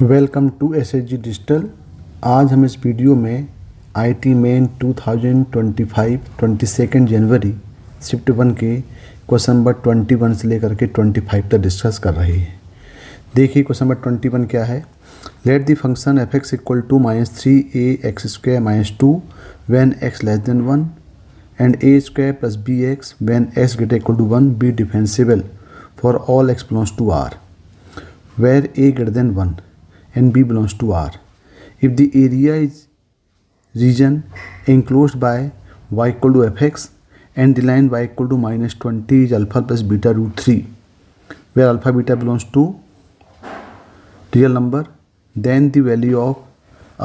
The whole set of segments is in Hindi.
Welcome to SHG digital. आज हम इस वीडियो में आईटी मेन 2025 22 जनवरी शिफ्ट 1 के क्वेश्चन नंबर 21 से लेकर के 25 तक डिस्कस कर रहे हैं। देखिए क्वेश्चन नंबर 21 क्या है। Let the function F X equal to -3a(x²-2) when x less than 1 and a² + bx when x greater equal to 1 be differentiable for all x belongs to R where a greater than 1 and b belongs to R. If the area is region enclosed by y equal to fx and the line y equal to -20 is alpha plus beta root 3 where alpha beta belongs to real number, then the value of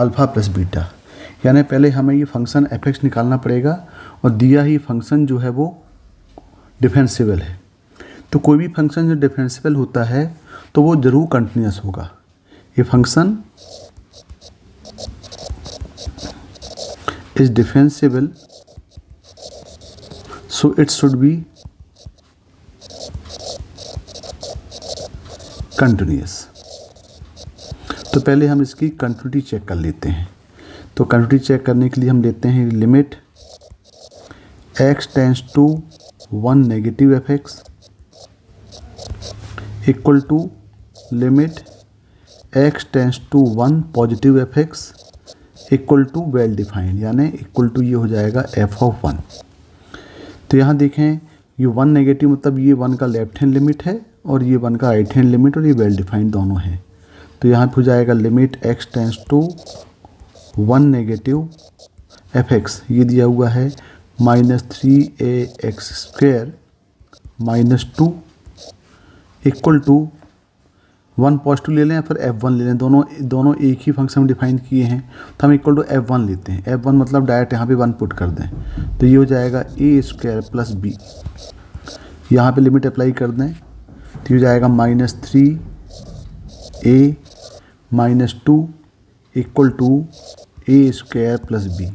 alpha plus beta. यानी पहले हमें ये फंक्शन fx निकालना पड़ेगा और दिया ही फंक्शन जो है वो डिफरेंशिएबल है। तो कोई भी फंक्शन जो डिफरेंशिएबल होता है तो वो ज़रूर कंटिन्यूस होगा। A function is differentiable, so it should be continuous. तो पहले हम इसकी कंटिन्यूटी चेक कर लेते हैं। तो कंटिन्यूटी चेक करने के लिए हम लेते हैं limit x tends to 1 negative fx equal to limit x tends to 1 positive fx equal to well defined, यानी इक्वल टू ये हो जाएगा f(1). तो यहाँ देखें ये 1 नेगेटिव मतलब ये 1 का लेफ्ट हैंड लिमिट है और ये 1 का राइट हैंड लिमिट और ये वेल डिफाइंड दोनों है। तो यहाँ पे हो जाएगा limit x tends to 1 negative fx, ये दिया हुआ है -3ax² - 2 इक्वल टू 1 पॉजिटिव ले लें या फिर f1 ले लें, दोनों एक ही फंक्शन डिफाइन किए हैं तो हम इक्वल टू f1 लेते हैं। f1 मतलब डायरेक्ट यहाँ पे 1 पुट कर दें तो ये हो जाएगा a² + b। यहाँ पे लिमिट अप्लाई कर दें तो ये हो जाएगा -3a - 2 equal to a² + b।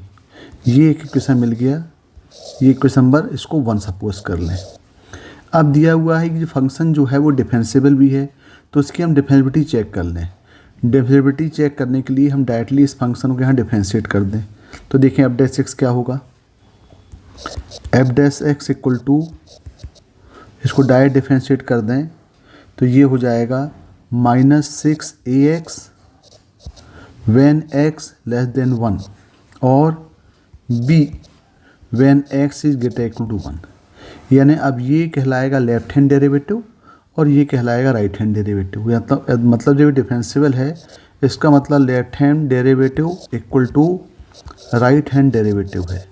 ये एक इक्वेशन मिल गया। ये इक्वेशन नंबर इसको 1 सपोज कर लें। अब दिया हुआ है कि जो फंक्शन जो है वो डिफरेंशिएबल भी है तो उसकी हम डिफरेंशिएबिलिटी चेक कर लें। डिफरेंशिएबिलिटी चेक करने के लिए हम डायरेक्टली इस फंक्शन को यहाँ डिफरेंशिएट कर दें। तो देखें f' क्या होगा। f' इक्वल टू इसको डायरेक्ट डिफरेंशिएट कर दें तो ये हो जाएगा -6ax when x less than 1 और b when x is greater equal to 1। यानी अब ये कहलाएगा लेफ्ट हैंड डेरिवेटिव और ये कहलाएगा राइट हैंड डेरिवेटिव। मतलब जो डिफरेंशिएबल है इसका मतलब left hand derivative equal to right hand derivative है।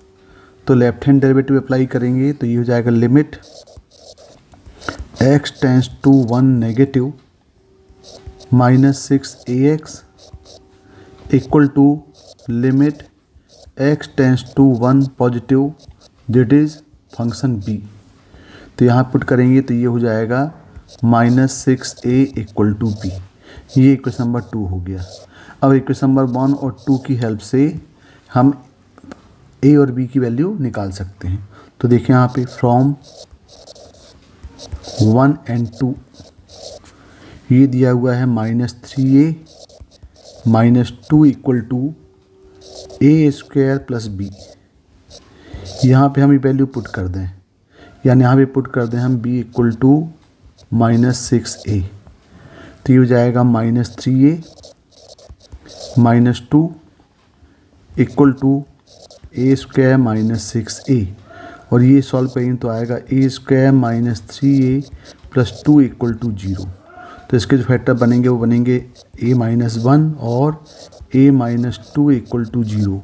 तो लेफ्ट हैंड डेरिवेटिव अप्लाई करेंगे तो ये हो जाएगा limit x tends to 1 negative -6ax equal to limit x tends to 1 positive that is function b। तो यहाँ पुट करेंगे तो ये हो जाएगा -6a इक्वल टू b। ये इक्वेशन नंबर 2 हो गया। अब इक्वेशन नंबर 1 और 2 की हेल्प से हम a और b की वैल्यू निकाल सकते हैं। तो देखिए यहाँ पे फ्रॉम 1 and 2 ये दिया हुआ है -3a - 2 equal to a² + b। यहाँ पे हम ये वैल्यू पुट कर दें, यानी यहाँ पे पुट कर दें हम b इक्वल टू -6a। तो ये हो जाएगा -3a - 2 equal to a² - 6a और ये सॉल्व करेंगे तो आएगा a² - 3a + 2 इक्वल टू 0। तो इसके जो फैक्टर बनेंगे वो बनेंगे a - 1 और a - 2 इक्वल टू 0,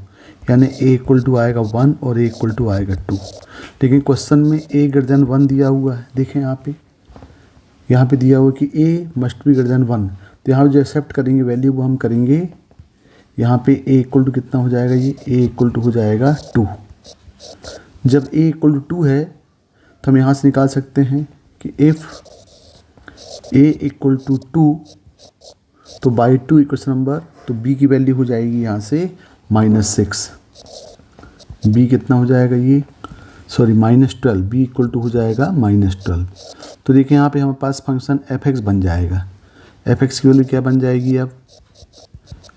यानी a इक्वल टू आएगा 1 और a इक्वल टू आएगा 2। लेकिन क्वेश्चन में a ग्रेटर देन 1 दिया हुआ है। देखें यहाँ पे दिया हुआ कि a must be greater than 1। तो यहाँ पे जो एक्सेप्ट करेंगे वैल्यू वो हम करेंगे यहाँ पे a इक्वल टू कितना हो जाएगा, ये a इक्वल टू हो जाएगा 2। जब a इक्वल टू 2 है तो हम यहाँ से निकाल सकते हैं कि इफ़ a इक्वल टू 2 तो बाई 2 इक्वेशन नंबर, तो b की वैल्यू हो जाएगी यहाँ से -6। b कितना हो जाएगा ये -12, b इक्वल टू हो जाएगा -12। तो देखिए यहाँ पे हमारे पास फंक्शन f(x) बन जाएगा। f(x) की वैल्यू क्या बन जाएगी अब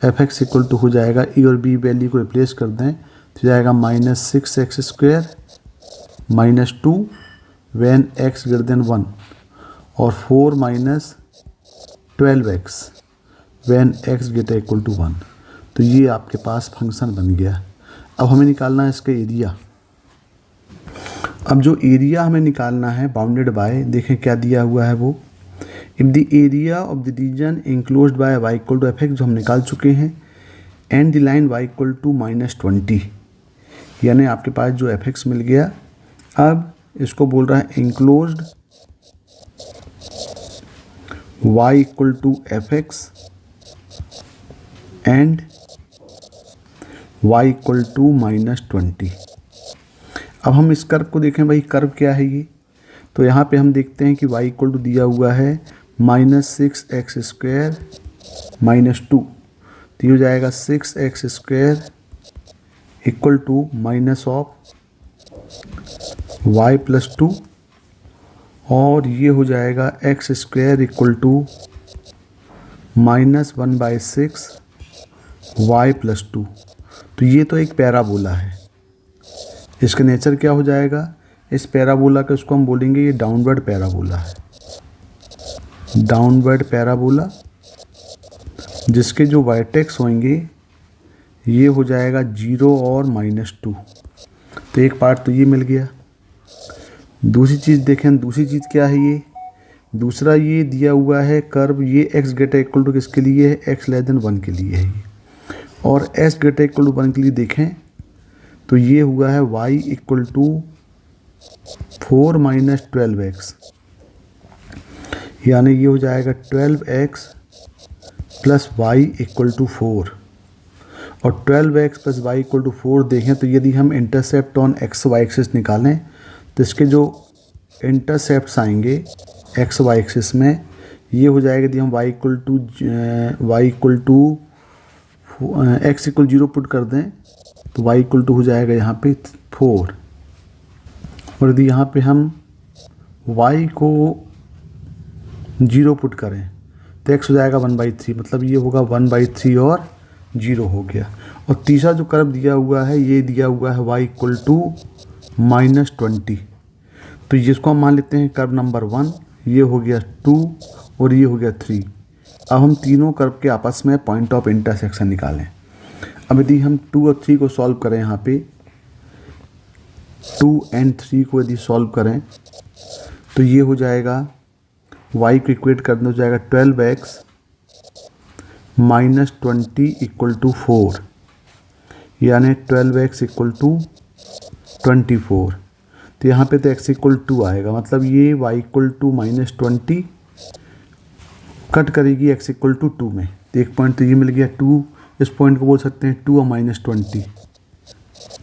एफ एक्स इक्वल टू हो जाएगा ए और बी वैल्यू को रिप्लेस कर दें तो जाएगा -6x² -2 when x greater than 1 और 4 -12x when x greater equal to 1। तो ये आपके पास फंक्शन बन गया। अब हमें निकालना है इसका एरिया। अब जो एरिया हमें निकालना है बाउंडेड बाय, देखें क्या दिया हुआ है वो, if the area of the region enclosed by y equal to F X, जो हम निकाल चुके हैं, and the line y equal to -20, यानी आपके पास जो एफ एक्स मिल गया। अब इसको बोल रहा है enclosed y equal to F X and y equal to -20। अब हम इस कर्व को देखें, भाई कर्व क्या है ये, तो यहाँ पे हम देखते हैं कि y इक्वल टू दिया हुआ है -6x² -2, तो ये हो जाएगा 6x² equal to minus of y plus 2, और ये हो जाएगा x² equal to -1/6 y plus 2। तो ये तो एक पैराबोला है। इसका नेचर क्या हो जाएगा, इस पैराबोला का उसको हम बोलेंगे ये डाउनवर्ड पैराबोला है, डाउनवर्ड पैराबोला, जिसके जो वर्टेक्स होंगे ये हो जाएगा 0 और -2। तो एक पार्ट तो ये मिल गया। दूसरी चीज़ देखें, दूसरी चीज़ क्या है, ये दूसरा ये दिया हुआ है कर्व, ये x ग्रेटर इक्वल टू किसके लिए है, x लेस देन 1 के लिए है ये, और s ग्रेटर इक्वल टू 1 के लिए देखें तो ये हुआ है y इक्वल टू 4 -12x, यानी ये हो जाएगा 12x plus y equal to 4, और 12x plus y equal to 4 देखें तो यदि हम intercept on X Y axis निकालें तो इसके जो इंटरसेप्ट्स आएंगे एक्स वाई एक्सिस में, ये हो जाएगा यदि हम y equal to x equal 0 put कर दें तो y इक्वल टू हो जाएगा यहाँ पे 4, और यदि यहाँ पे हम y को 0 पुट करें तो x हो जाएगा 1/3, मतलब ये होगा 1/3 और 0 हो गया। और तीसरा जो कर्व दिया हुआ है ये दिया हुआ है y इक्वल टू -20, तो जिसको हम मान लेते हैं कर्व नंबर 1, ये हो गया 2 और ये हो गया 3। अब हम तीनों कर्व के आपस में पॉइंट ऑफ इंटरसेक्शन निकालें। अब यदि हम 2 और 3 को सॉल्व करें, यहाँ पे 2 और 3 को यदि सॉल्व करें तो ये हो जाएगा y को इक्वेट करना हो जाएगा 12x -20 इक्वल टू 4, यानी 12x इक्वल टू 24। तो यहाँ पे तो x इक्वल 2 आएगा, मतलब ये y इक्वल टू -20 कट करेगी x इक्वल टू 2 में, तो एक पॉइंट तो ये मिल गया 2, इस पॉइंट को बोल सकते हैं 2 और -20,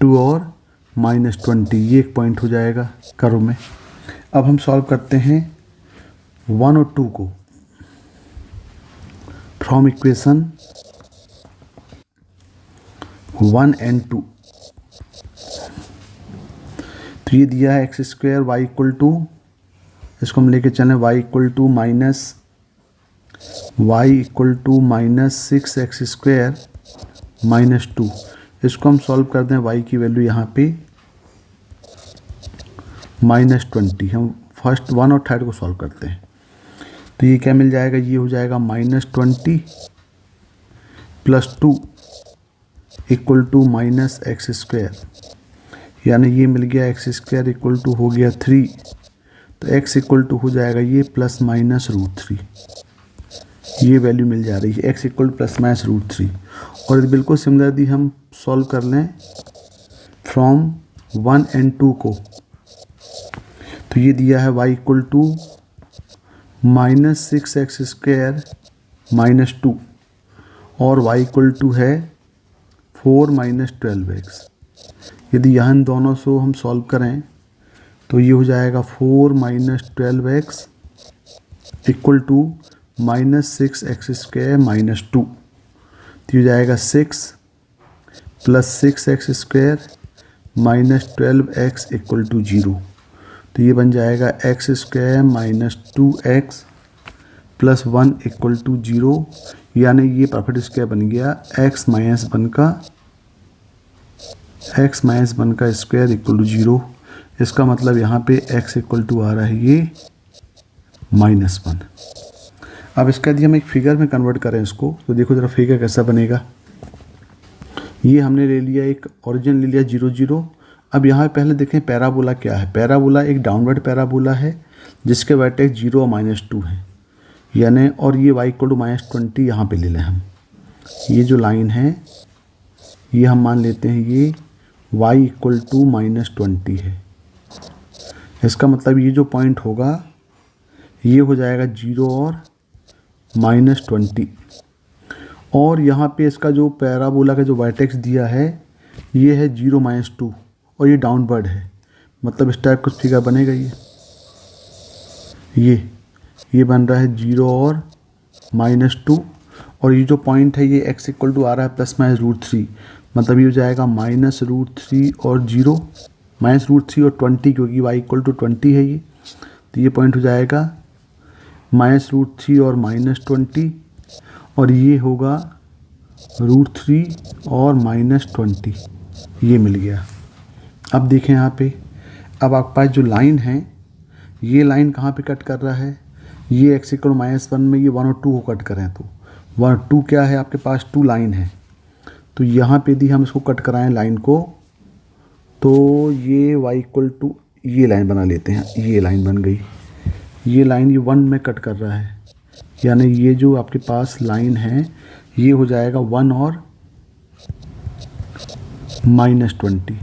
2 और -20, ये एक पॉइंट हो जाएगा कर्व में। अब हम सॉल्व करते हैं 1 और 2 को फ्रॉम इक्वेशन 1 and 2। तो ये दिया है x² y इक्वल टू, इसको हम लेके चलें y इक्वल टू -6x² -2, इसको हम सॉल्व कर दें y की वैल्यू यहाँ पे -20। हम फर्स्ट 1 और 3 को सॉल्व करते हैं तो ये क्या मिल जाएगा, ये हो जाएगा -20 प्लस 2 इक्वल टू -x², यानी ये मिल गया x² इक्वल टू हो गया 3, तो x इक्वल टू हो जाएगा ये +-√3, ये वैल्यू मिल जा रही है x इक्वल टू +-√3। और बिल्कुल सिमिलर यदि हम सॉल्व कर लें फ्रॉम 1 and 2 को, तो ये दिया है y इक्वल टू -6x² -2 और y इक्वल टू है 4 -12x। यदि यहाँ इन दोनों से हम सॉल्व करें तो ये हो जाएगा 4 -12x इक्वल टू -6x² -2, तो ये हो जाएगा 6 + 6x² -12x इक्वल टू 0। तो ये बन जाएगा x² -2x plus 1 equal to 0, यानी ये परफेक्ट स्क्वायर बन गया x माइनस 1 का स्क्वायर इक्वल टू 0। इसका मतलब यहाँ पे x इक्वल टू आ रहा है ये -1। अब इसका यदि हम एक फिगर में कन्वर्ट करें इसको, तो देखो ज़रा फिगर कैसा बनेगा। ये हमने ले लिया, एक ओरिजिन ले लिया 0 0। अब यहाँ पहले देखें पैराबोला क्या है। पैराबोला एक डाउनवर्ड पैराबोला है जिसके वर्टेक्स 0 और -2 है, यानी और ये y इक्वल टू -20 यहाँ पे ले लें हम। ये जो लाइन है ये हम मान लेते हैं ये y इक्वल टू -20 है। इसका मतलब ये जो पॉइंट होगा ये हो जाएगा 0 और -20, और यहाँ पे इसका जो पैराबोला का जो वर्टेक्स दिया है ये है 0 -2 और ये डाउनवर्ड है, मतलब इस टाइप का फिगर बनेगा। ये बन रहा है 0 और -2, और ये जो पॉइंट है ये x इक्वल टू आ रहा है ±√3, मतलब ये हो जाएगा -√3 और 0, -√3 और 20, क्योंकि y इक्वल टू 20 है ये, तो ये पॉइंट हो जाएगा -√3 और -20, और ये होगा √3 और -20, ये मिल गया। अब देखें यहाँ पे, अब आपके पास जो लाइन है ये लाइन कहाँ पे कट कर रहा है, ये x इक्वल -1 में ये 1 और 2 को कट करें तो 1 और 2 क्या है आपके पास 2 लाइन है, तो यहाँ पे यदि हम इसको कट कराएं लाइन को, तो ये y इक्वल टू ये लाइन बना लेते हैं, ये लाइन बन गई। ये लाइन ये 1 में कट कर रहा है, यानी ये जो आपके पास लाइन है ये हो जाएगा 1 और -20।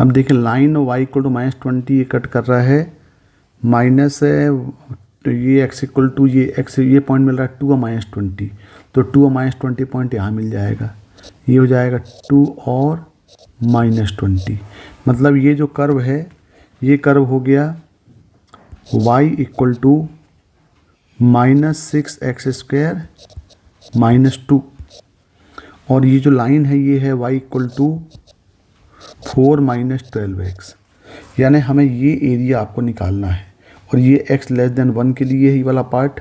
अब देखिए लाइन और y इक्वल टू -20 ये कट कर रहा है, माइनस है तो ये x इक्वल टू ये पॉइंट मिल रहा है 2 और -20, तो 2 और -20 पॉइंट यहाँ मिल जाएगा, ये हो जाएगा 2 और -20। मतलब ये जो कर्व है ये कर्व हो गया y इक्वल टू -6x² -2, और ये जो लाइन है ये है y इक्वल टू 4 - 12x, यानी हमें ये एरिया आपको निकालना है। और ये x लेस देन 1 के लिए ही वाला पार्ट,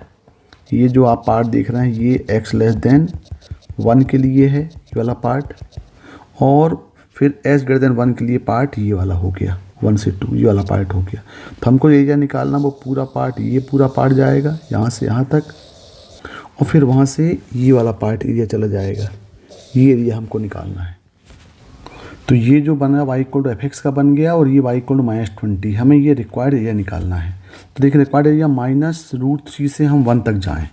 ये जो आप पार्ट देख रहे हैं ये x लेस देन 1 के लिए है ये वाला पार्ट, और फिर s ग्रेटर देन 1 के लिए पार्ट ये वाला हो गया 1 से 2 ये वाला पार्ट हो गया। तो हमको एरिया निकालना, वो पूरा पार्ट, ये पूरा पार्ट जाएगा यहाँ से यहाँ तक, और फिर वहाँ से ये वाला पार्ट एरिया चला जाएगा, ये एरिया हमको निकालना है। तो ये जो बना y इक्वल टू fx का बन गया, और ये y इक्वल टू -20, हमें ये रिक्वायर्ड एरिया निकालना है। तो देखिए रिक्वायर्ड एरिया -√3 से हम 1 तक जाएं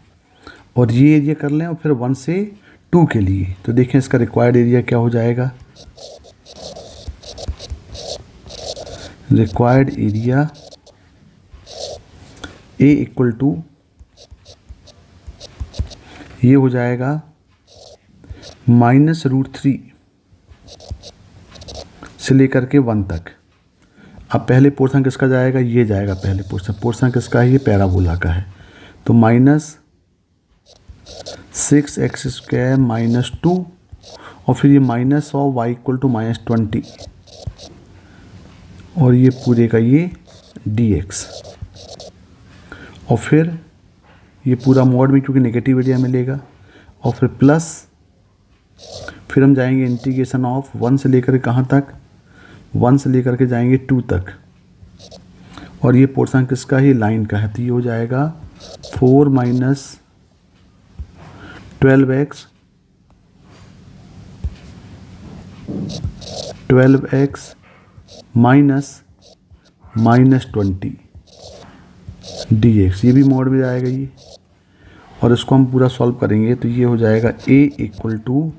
और ये एरिया कर लें, और फिर 1 से 2 के लिए, तो देखें इसका रिक्वायर्ड एरिया क्या हो जाएगा। Required area A equal to ये हो जाएगा -√3 से लेकर के 1 तक। अब पहले पोर्शन किसका जाएगा, ये जाएगा पहले पोर्शन किसका है, ये पैराबोला का है, तो -6x² -2, और फिर ये minus of y equal to -20, और ये पूरे का ये dx, और फिर ये पूरा मोड में क्योंकि नेगेटिव एरिया मिलेगा, और फिर प्लस, फिर हम जाएंगे इंटीग्रेशन ऑफ 1 से लेकर कहाँ तक, 1 से लेकर के जाएंगे 2 तक, और ये पोर्शन किसका है, लाइन का है, तो ये हो जाएगा 4 - 12x -20 dx, ये भी मोड में जाएगा ये, और इसको हम पूरा सॉल्व करेंगे तो ये हो जाएगा a इक्वल टू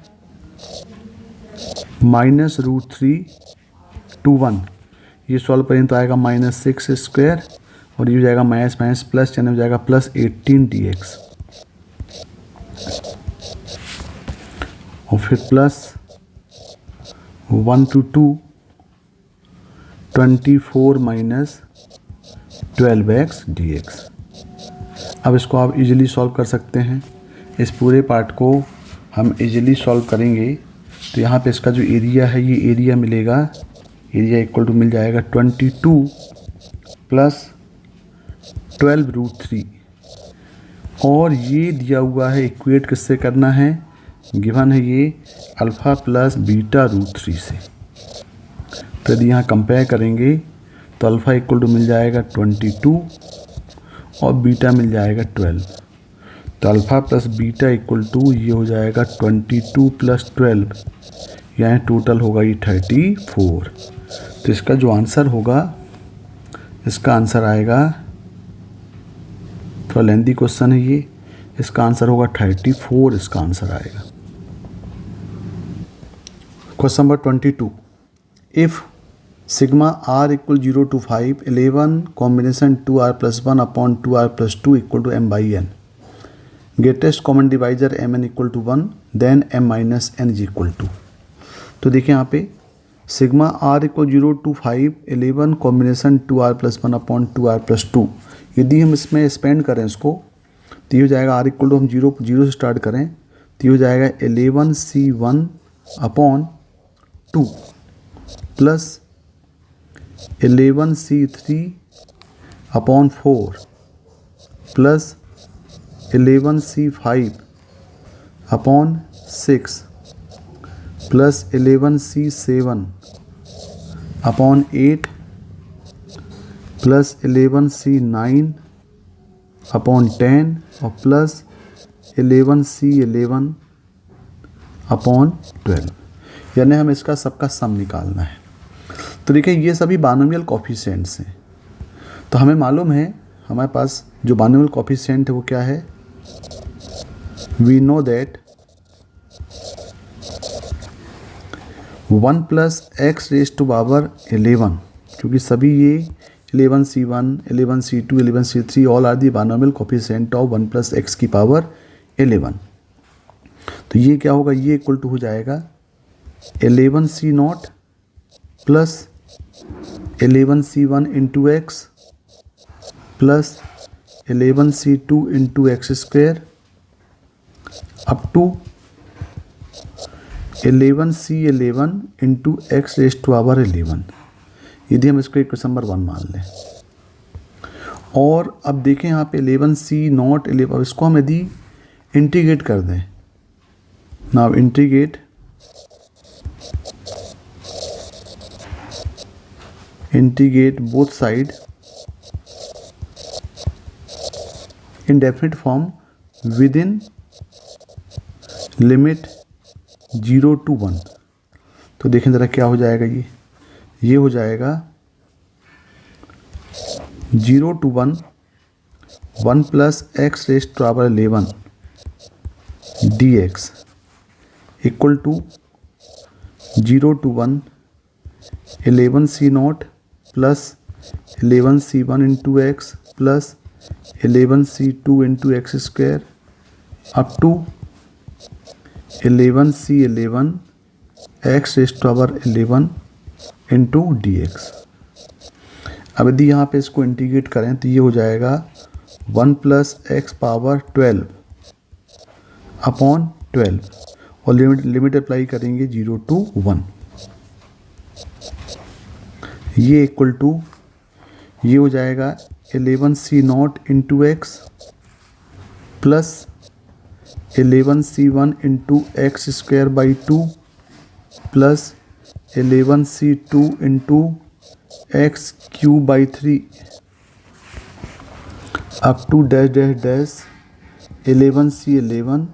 -√3 to 1, ये सॉल्व करें तो आएगा -6², और ये हो जाएगा माइनस प्लस, यानी हो जाएगा +18 dx, और फिर प्लस 1 to 2 24 - 12x dx। अब इसको आप इजीली सॉल्व कर सकते हैं, इस पूरे पार्ट को हम इजीली सॉल्व करेंगे। तो यहाँ पे इसका जो एरिया है, ये एरिया मिलेगा, एरिया इक्वल टू मिल जाएगा 22 + 12√3, और ये दिया हुआ है, इक्वेट किससे करना है, गिवन है ये अल्फ़ा प्लस बीटा रूट 3 से। तो यदि यहाँ कंपेयर करेंगे तो अल्फ़ा इक्वल टू मिल जाएगा 22 और बीटा मिल जाएगा 12। तो alpha plus beta equal to ये हो जाएगा 22 प्लस 12, यानी टोटल होगा ये 34। तो इसका जो आंसर होगा, इसका आंसर आएगा, थोड़ा लेंथी क्वेश्चन है ये, इसका आंसर होगा 34, इसका आंसर आएगा। Question number 22, if sigma r equal 0 to 5 11 combination 2r plus 1 upon 2r plus 2 equal to m by n, greatest common divisor mn equal to 1, then m minus n is equal to. तो देखिए यहाँ पे sigma r equal 0 to 5 11 combination 2r plus 1 upon 2r plus 2, यदि हम इसमें एक्सपेंड करें इसको तो ये हो जाएगा r इक्वल टू, हम जीरो से स्टार्ट करें तो ये हो जाएगा 11c1 upon 2 plus 11c3 upon 4 plus 11c5 upon 6 plus 11c7 upon 8 plus 11c9 upon 10 और प्लस 11c11 अपॉन 12, यानी हम इसका सबका सम निकालना है। तो देखिए ये सभी बाइनोमियल कोफिशिएंट्स हैं। तो हमें मालूम है, हमारे पास जो बाइनोमियल कोफिशिएंट है वो क्या है, we know that 1 plus X raise to power 11, क्योंकि सभी ये 11c1 11c2 11c3 all are the binomial coefficient of 1 plus X की पावर 11। तो ये क्या होगा, ये इक्वल टू हो जाएगा 11c0 plus 11c1 into X plus 11c2 into X square up to 11c11 into X raise to power 11, यदि हम इसको इक्वेशन नंबर 1 मान लें। और अब देखें यहाँ पे 11c0 11, इसको हम यदि इंटीग्रेट कर दें, now integrate both side in definite form within limit 0 to 1। तो देखें ज़रा क्या हो जाएगा, ये हो जाएगा 0 to 1 1 plus X raise to power 11 dx equal to 0 to 1 11c0 plus 11c1 into X plus 11c2 into X square up to 11c11 X raise to power 11 into dx। अब यदि यहाँ पे इसको इंटीग्रेट करें तो ये हो जाएगा 1 प्लस एक्स पावर 12 अपॉन 12 और लिमिट अप्लाई करेंगे 0 to 1, ये इक्वल टू ये हो जाएगा 11c0 into X plus 11c1 into X square by 2 plus 11c2 into X cube by 3 up to dash dash dash 11c11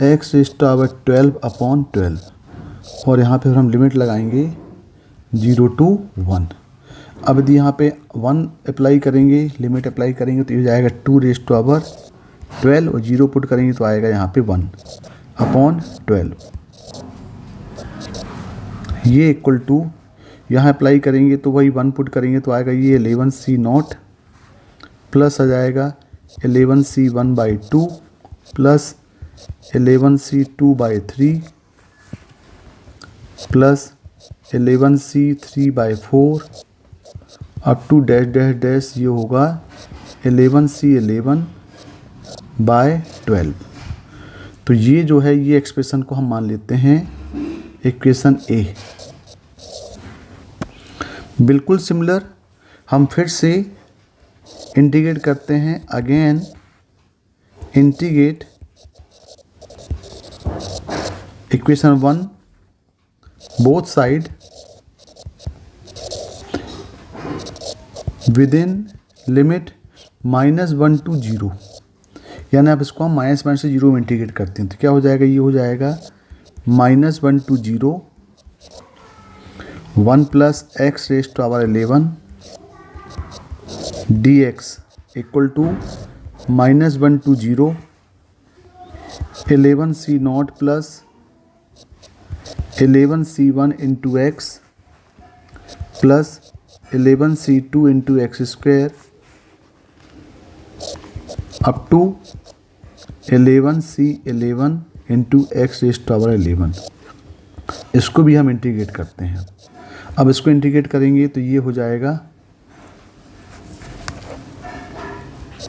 X raise to power 12 upon 12, और यहाँ पे हम लिमिट लगाएंगे 0 to 1। अब यदि यहाँ पे 1 अप्लाई करेंगे, लिमिट अप्लाई करेंगे तो ये जाएगा 2 रेज टू पावर 12 और 0 पुट करेंगे तो आएगा यहाँ पे 1 अपॉन 12। ये इक्वल टू यहाँ अप्लाई करेंगे तो वही 1 पुट करेंगे तो आएगा ये 11c0 प्लस आ जाएगा 11c1 by 2 plus 11c2 by 3 plus 11c3 by 4 up to dash dash dash, ये होगा 11c11 बाय 12। तो ये जो है ये एक्सप्रेशन को हम मान लेते हैं इक्वेशन ए। बिल्कुल सिमिलर हम फिर से इंटीग्रेट करते हैं again integrate equation 1 both side with in limit -1 to 0, यानी आप इसको हम -1 से 0 में इंटीग्रेट करते हैं तो क्या हो जाएगा, ये हो जाएगा -1 to 0 1 + x⁻11 dx equal to -1 to 0 11c0 plus 11c1 into X plus 11c2 into X square up to 11c11 into x⁻11। इसको भी हम इंटीग्रेट करते हैं। अब इसको इंटीग्रेट करेंगे तो ये हो जाएगा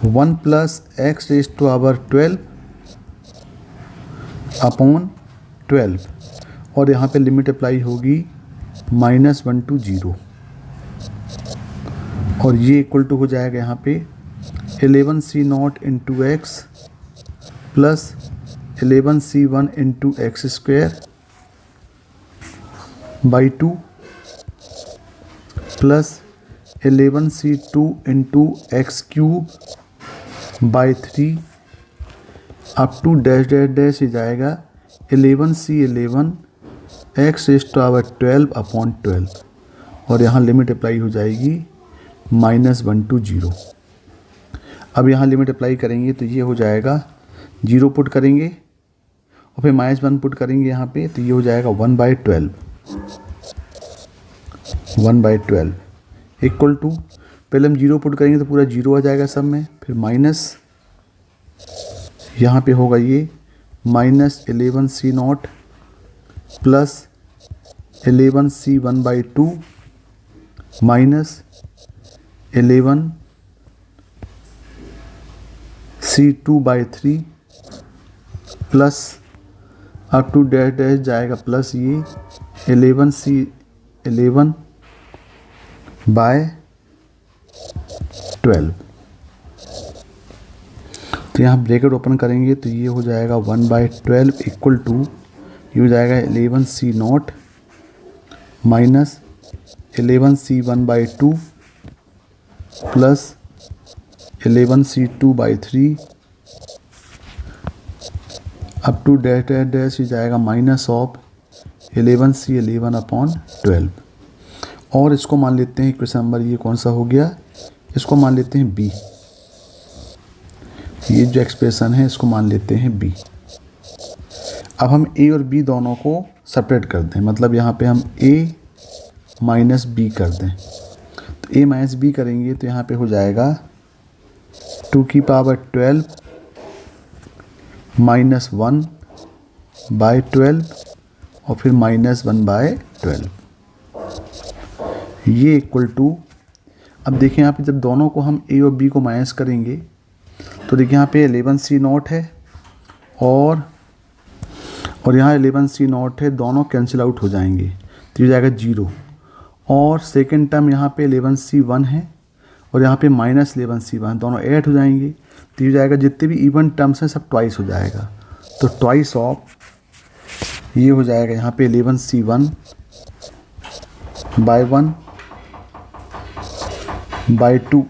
1 + x⁻12 अपॉन 12 और यहाँ पे लिमिट अप्लाई होगी -1 to 0 और ये इक्वल टू हो जाएगा यहाँ पे 11c0 into X plus 11c1 into X square by 2 plus 11c2 into X cube by 3 up to dash dash dash जाएगा 11c11 x⁻12 अपॉन 12 और यहाँ लिमिट अप्लाई हो जाएगी -1 to 0। अब यहाँ लिमिट अप्लाई करेंगे तो ये हो जाएगा 0 पुट करेंगे और फिर -1 पुट करेंगे यहाँ पे तो ये हो जाएगा 1/12 इक्वल टू, पहले हम 0 पुट करेंगे तो पूरा 0 आ जाएगा सब में, फिर माइनस यहाँ पे होगा ये -11c0 plus 11c1/2 minus 11c2/3 plus up to dash dash जाएगा प्लस ये 11c11/12। तो यहाँ ब्रैकेट ओपन करेंगे तो ये हो जाएगा 1/12 इक्वल टू ये हो जाएगा 11c0 minus 11c1/2 plus 11c2/3 up to dash dash dash ही जाएगा माइनस ऑफ 11c11 अपॉन 12 और इसको मान लेते हैं क्वेश्चन नंबर ये कौन सा हो गया, इसको मान लेते हैं बी। ये जो एक्सप्रेशन है इसको मान लेते हैं बी। अब हम ए और बी दोनों को सेपरेट कर दें, मतलब यहाँ पे हम a माइनस बी कर दें तो a माइनस बी करेंगे तो यहाँ पे हो जाएगा 2^12 -1/12 और फिर -1/12 ये इक्वल टू, अब देखिए यहाँ पे जब दोनों को हम a और b को माइनस करेंगे तो देखिए यहाँ पे 11c0 है और यहाँ 11c0 है, दोनों कैंसिल आउट हो जाएंगे तो ये जाएगा 0 और सेकेंड टर्म यहाँ पे 11c1 है और यहाँ पे -11c1 दोनों ऐड हो जाएंगे तो ये जाएगा जितने भी इवन टर्म्स हैं सब ट्वाइस हो जाएगा तो ट्वाइस ऑफ ये हो जाएगा यहाँ पे 11c1/1/2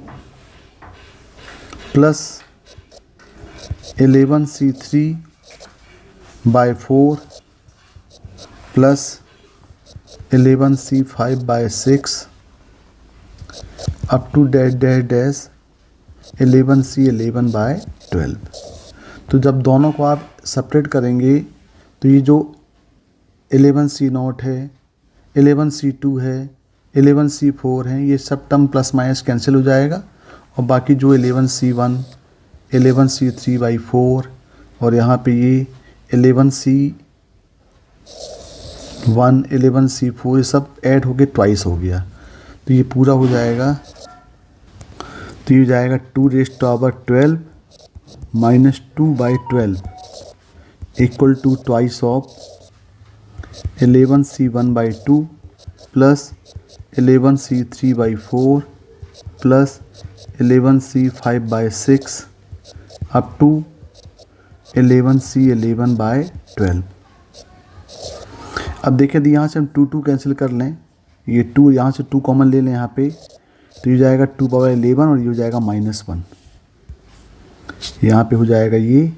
plus 11c3/4 plus 11c5/6 up to dash dash dash 11c11/12। तो जब दोनों को आप सेपरेट करेंगे तो ये जो 11c0 है, 11c2 है, 11c4 है, ये सब टर्म प्लस माइनस कैंसिल हो जाएगा और बाकी जो 11c1, 11c3/4 और यहाँ पे ये 11c1, 11c4 ये सब ऐड हो गए ट्वाइस हो गया तो ये पूरा हो जाएगा तो ये जाएगा 2^12 -2/12 equal to twice of 11c1/2 plus 11c3/4 plus 11c5/6 up to 11c11/12। अब देखिए यहाँ से हम 2 कैंसिल कर लें, ये 2 यहाँ से 2 कॉमन ले लें यहाँ पे, तो ये जाएगा 2^11 और ये हो जाएगा -1। यहाँ पे हो जाएगा ये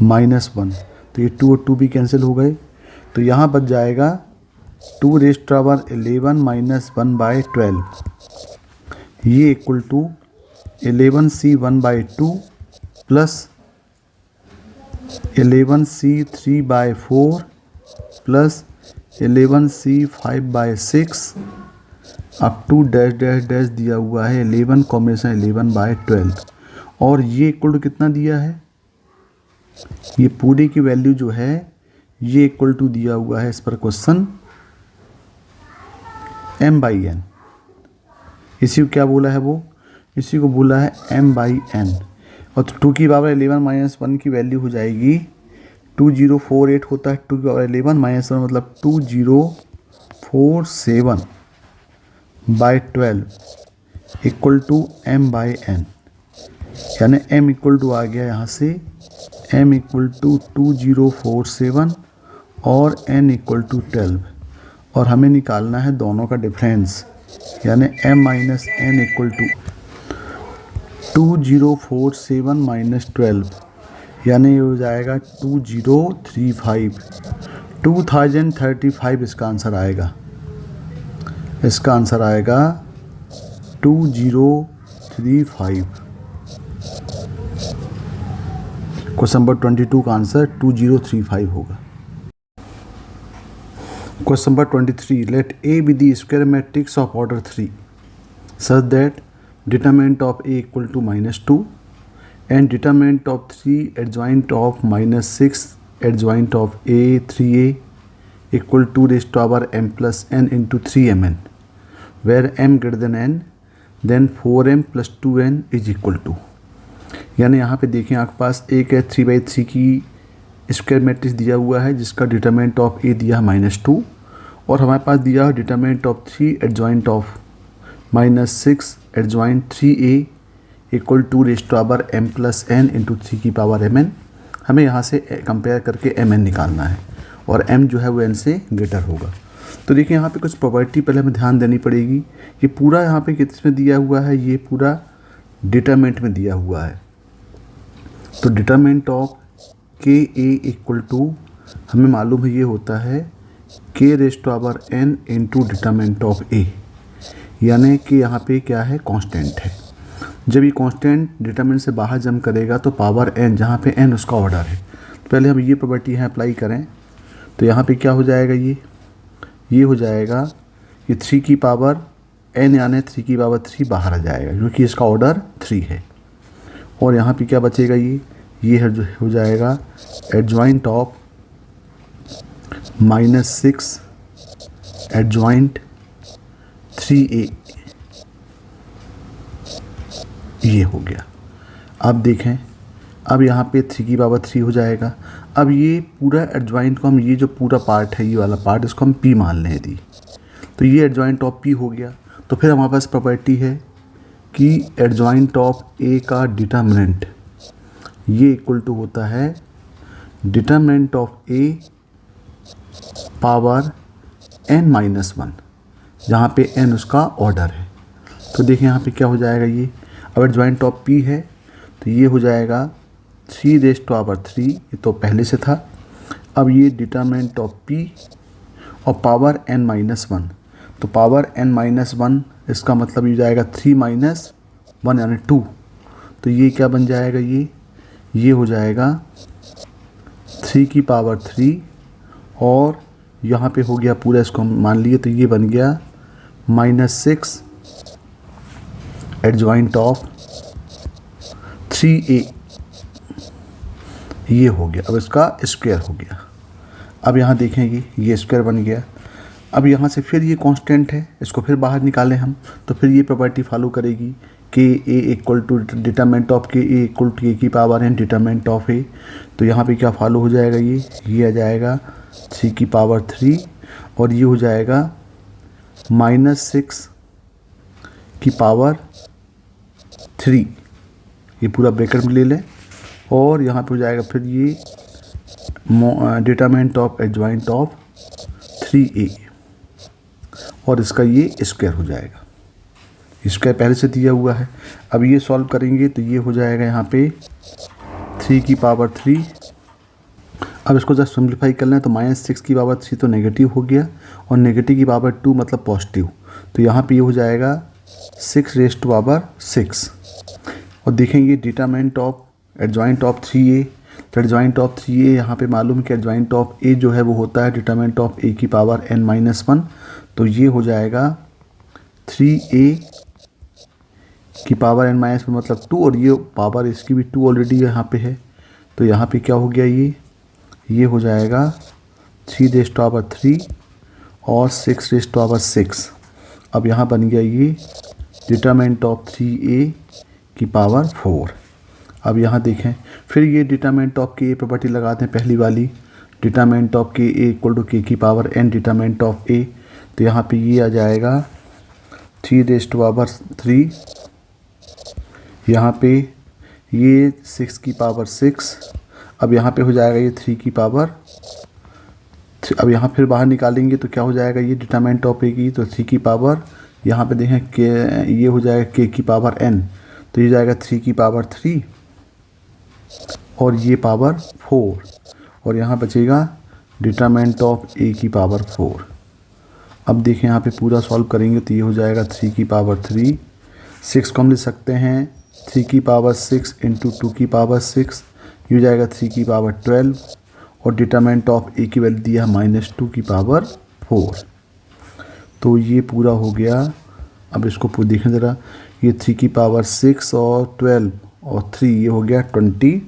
-1, तो ये 2 और 2 भी कैंसिल हो गए, तो यहाँ बच जाएगा 2^11 -1/12, ये equal to 11c1/2 plus 11c3/4 plus 11c5/6 up to dash dash dash दिया हुआ है 11 कॉम्बिनेशन 11/12, और ये इक्वल टू कितना दिया है, ये पूरे की वैल्यू जो है ये इक्वल टू दिया हुआ है इस पर क्वेश्चन m/n। इसी को क्या बोला है, वो इसी को बोला है m/n, और 2 की पावर 11 - 1 की वैल्यू हो जाएगी 2048 होता है, 2 की पावर 11 - 1 मतलब 2047/12 इक्वल टू m/n, यानी m इक्वल टू आ गया यहाँ से m इक्वल टू 2047 और n इक्वल टू 12, और हमें निकालना है दोनों का डिफरेंस, यानी m - n इक्वल टू 2047 - 12, यानी ये हो जाएगा 2035 इसका आंसर आएगा, इसका आंसर आएगा 2035। क्वेश्चन नंबर 22 का आंसर 2035 होगा। Question number 23, let A be the square matrix of order 3 such that determinant of A equal to -2 and determinant of 3 adjoint of -6 adjoint of A 3A equal to raised to power m plus n into 3mn, where m greater than n, then 4m plus 2n is equal to। यानी यहाँ पे देखें आपके पास एक है 3/3 की स्क्वायर मैट्रिक्स दिया हुआ है जिसका डिटरमिनेंट ऑफ ए दिया है -2, और हमारे पास दिया है determinant of 3 adjoint of -6 adjoint 3a equal to raised to power m plus n into 3 की पावर mn। हमें यहाँ से कंपेयर करके mn निकालना है, और m जो है वो n से ग्रेटर होगा। तो देखिए यहाँ पे कुछ प्रॉपर्टी पहले हमें ध्यान देनी पड़ेगी। ये पूरा यहाँ पे किस में दिया हुआ है, ये पूरा डिटरमिनेंट में दिया हुआ है। तो डिटरमिनेंट ऑफ के ए इक्वल टू हमें मालूम है ये होता है के raised to power n into determinant of A, यानी कि यहाँ पे क्या है, कांस्टेंट है। जब ये कांस्टेंट डिटरमिनेंट से बाहर जम करेगा तो पावर n, जहाँ पे n उसका ऑर्डर है, तो पहले हम ये प्रॉपर्टी यहाँ अप्लाई करें, तो यहाँ पे क्या हो जाएगा, ये हो जाएगा ये 3 की पावर n यानी 3 की पावर 3 बाहर आ जाएगा क्योंकि इसका ऑर्डर 3 है, और यहाँ पे क्या बचेगा, ये है जो हो जाएगा एडजॉइंट ऑफ -6 एडजॉइंट 3a, ये हो गया। अब देखें, अब यहाँ पे 3 की पावर 3 हो जाएगा। अब ये पूरा एडजॉइंट को हम, ये जो पूरा पार्ट है, ये वाला पार्ट, इसको हम p मान लें यदि, तो ये एडजॉइंट ऑफ p हो गया। तो फिर हमारे पास प्रॉपर्टी है कि एडजॉइंट ऑफ a का डिटरमिनेंट ये इक्वल टू होता है determinant of a power n-1, जहाँ पे n उसका ऑर्डर है। तो देखिए यहाँ पे क्या हो जाएगा, ये अब एडजॉइंट ऑफ p है तो ये हो जाएगा 3 रेज़्ड टू पावर 3, ये तो पहले से था। अब ये डिटरमिनेंट ऑफ p और पावर n-1, तो पावर n-1 इसका मतलब ये जाएगा 3 - 1 यानी 2, तो ये क्या बन जाएगा, ये हो जाएगा 3 की पावर 3, और यहाँ पे हो गया पूरा, इसको हम मान लिए तो ये बन गया -6 एडजॉइंट ऑफ 3a, ये हो गया। अब इसका स्क्वायर हो गया। अब यहाँ देखेंगे ये स्क्वायर बन गया। अब यहाँ से फिर ये कांस्टेंट है, इसको फिर बाहर निकालें हम, तो फिर ये प्रॉपर्टी फॉलो करेगी के ए इक्वल टू डिटरमिनेंट ऑफ के ए इक्वल टू के की पावर n डिटरमिनेंट ऑफ ए। तो यहाँ पे क्या फॉलो हो जाएगा, ये आ जाएगा 3 की पावर 3, और ये हो जाएगा -6 की पावर 3, ये पूरा ब्रैकेट में ले लें, और यहाँ पे हो जाएगा फिर ये determinant of adjoint of 3a और इसका ये स्क्वायर हो जाएगा। स्क्वायर पहले से दिया हुआ है। अब ये सॉल्व करेंगे तो ये हो जाएगा यहाँ पे 3 की पावर 3। अब इसको जब सिंप्लीफाई कर लें तो -6 की पावर 3 तो नेगेटिव हो गया और नेगेटिव की पावर 2 मतलब पॉजिटिव। तो यहाँ पे ये हो जाएगा 6 रेज़ टू पावर 6। और देखेंगे determinant of adjoint of 3a। तो एडजॉइंट ऑफ 3a यहाँ पे मालूम है कि एडजॉइंट ऑफ a जो है वो होता है डिटरमिनेंट ऑफ a की पावर n-1। तो ये हो जाएगा 3a की पावर n-1 मतलब 2 और ये पावर इसकी भी 2 ऑलरेडी यहाँ पे है। तो यहाँ पे क्या हो गया ये हो जाएगा 3 रेज़ टू पावर 3 और 6 रेज़ टू पावर 6। अब यहाँ बन गया ये डिटरमिनेंट ऑफ 3a की पावर 4। अब यहाँ देखें फिर ये डिटरमिनेंट ऑफ के प्रॉपर्टी लगाते हैं पहली वाली, डिटरमिनेंट ऑफ के a इक्वल टू के की power n determinant of a। तो यहाँ पे ये आ जाएगा 3 रेज़ टू पावर 3, यहाँ पे ये 6 की पावर 6। अब यहाँ पे हो जाएगा ये 3 की पावर। अब यहाँ फिर बाहर निकालेंगे तो क्या हो जाएगा ये डिटरमिनेंट ऑफ a की, तो 3 की पावर यहाँ पे देखें के ये हो जाएगा k की पावर n। तो ये जाएगा 3 की पावर 3 और ये पावर 4 और यहाँ बचेगा डिटरमिनेंट ऑफ a की पावर 4। अब देखें यहाँ पे पूरा सॉल्व करेंगे तो ये हो जाएगा 3 की पावर 3, 6 को हम लिख सकते हैं 3 की पावर 6 इंटू 2 की पावर 6, ये हो जाएगा 3 की पावर 12 और डिटरमिनेंट ऑफ a की वैल्यू दिया -2 की पावर 4। तो ये पूरा हो गया। अब इसको देखें ज़रा, ये 3 की पावर 6 और 12 और 3 ये हो गया 20,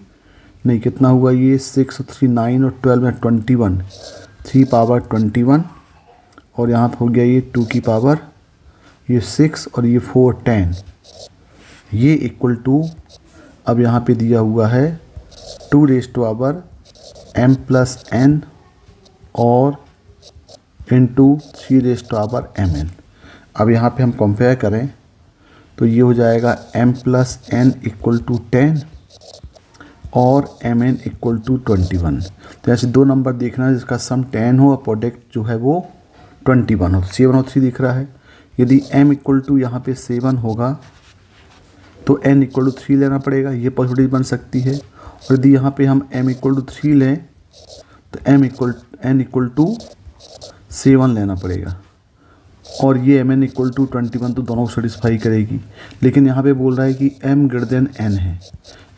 नहीं कितना हुआ ये 6 और 3 9 और 12 में 21, 3 पावर 21 और यहाँ पर हो गया ये 2 की पावर ये 6 और ये 4 10, ये इक्वल टू अब यहाँ पे दिया हुआ है 2 raise to power m plus n और into 3 raise to power mn। अब यहाँ पे हम कंपेयर करें तो ये हो जाएगा m plus n equal to 10 और mn इक्वल टू 21। तो ऐसे दो नंबर देखना है जिसका सम 10 हो और प्रोडक्ट जो है वो 21 हो। 7 और 3 दिख रहा है। यदि m इक्वल टू यहाँ पे 7 होगा तो n इक्वल टू 3 लेना पड़ेगा, ये पॉसिबिलिटी बन सकती है। और यदि यहाँ पे हम m इक्वल टू 3 लें तो n इक्वल टू 7 लेना पड़ेगा और ये mn इक्वल टू 21 तो दोनों को सेटिस्फाई करेगी। लेकिन यहाँ पे बोल रहा है कि m ग्रेटर देन n है,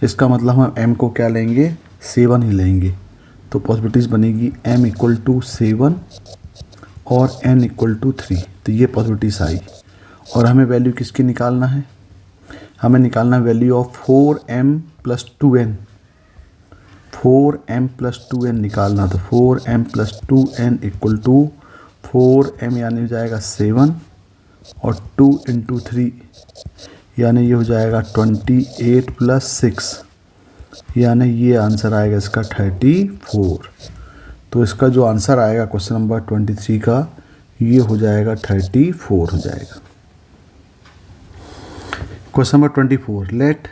इसका मतलब हम m को क्या लेंगे 7 ही लेंगे। तो पॉसिबिलिटीज़ बनेगी m इक्वल टू 7 और n इक्वल टू 3। तो ये पॉसिबिलिटीज़ आई और हमें वैल्यू किसकी निकालना है, हमें निकालना है value of 4m plus 2n, 4m plus 2n निकालना। तो 4m plus 2n equal to 4m यानी हो जाएगा 7 और 2 इंटू 3 यानी ये हो जाएगा 28 प्लस 6 यानी ये आंसर आएगा इसका 34। तो इसका जो आंसर आएगा क्वेश्चन नंबर 23 का ये हो जाएगा 34 हो जाएगा। Question number 24, let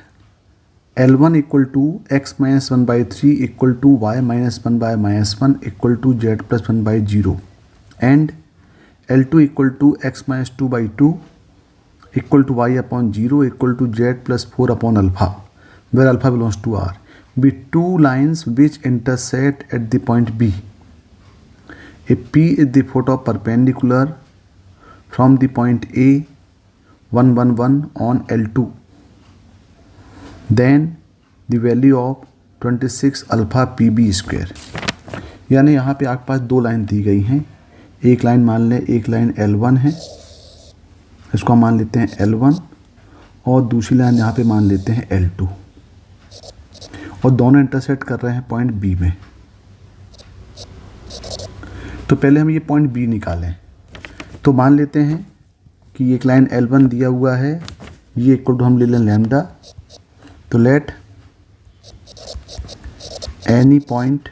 L1 equal to x minus 1/3 equal to y minus 1/-1 equal to z plus 1/0 and L2 equal to x minus 2/2 equal to y upon 0 equal to z plus 4 upon alpha where alpha belongs to r be two lines which intersect at the point B. If P is the photo perpendicular from the point A 111 on L2, then the value of 26 alpha PB square. यानी यहाँ पे आपके पास दो लाइन दी गई हैं, एक लाइन मान लें एक लाइन L1 है, इसको हम मान लेते हैं L1 और दूसरी लाइन यहाँ पे मान लेते हैं L2 और दोनों इंटरसेक्ट कर रहे हैं पॉइंट बी में। तो पहले हम ये पॉइंट बी निकालें। तो मान लेते हैं कि एक लाइन L1 दिया हुआ है, ये इक्वल टू हम ले लें लैम्डा। तो let any point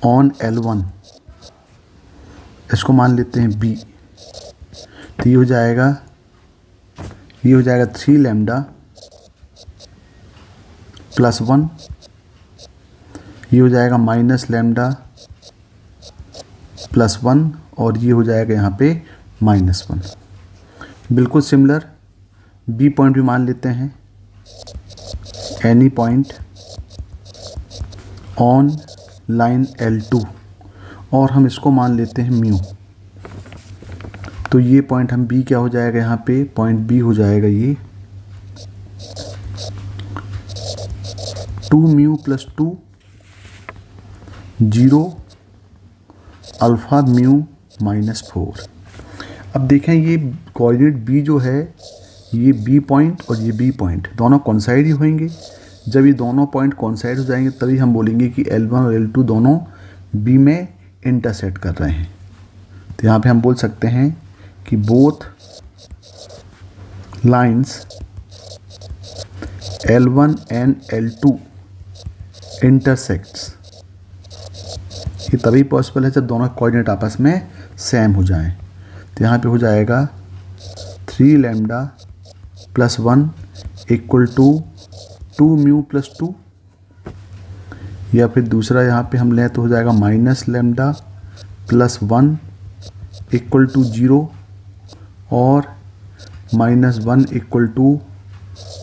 on L1 इसको मान लेते हैं बी। तो ये हो जाएगा 3 लैम्डा +1, ये हो जाएगा -λ +1 और ये हो जाएगा यहाँ पे -1। बिल्कुल सिमिलर बी पॉइंट भी मान लेते हैं, any point on line L2 और हम इसको मान लेते हैं म्यू। तो ये पॉइंट हम बी क्या हो जाएगा यहाँ पे, पॉइंट बी हो जाएगा ये 2μ + 2 0 अल्फ़ा म्यू -4। अब देखें ये कोऑर्डिनेट बी जो है, ये बी पॉइंट और ये बी पॉइंट दोनों कॉन्साइड ही होंगे। जब ये दोनों पॉइंट कॉन्साइड हो जाएंगे तभी हम बोलेंगे कि L1 और L2 दोनों बी में इंटरसेक्ट कर रहे हैं। तो यहाँ पे हम बोल सकते हैं कि both lines L1 and L2 intersects. ये तभी पॉसिबल है जब दोनों कोऑर्डिनेट आपस में सेम हो जाएं। तो यहाँ पे हो जाएगा 3λ + 1 = 2μ + 2, या फिर दूसरा यहाँ पे हम लें तो हो जाएगा -λ + 1 = 0 और -1 =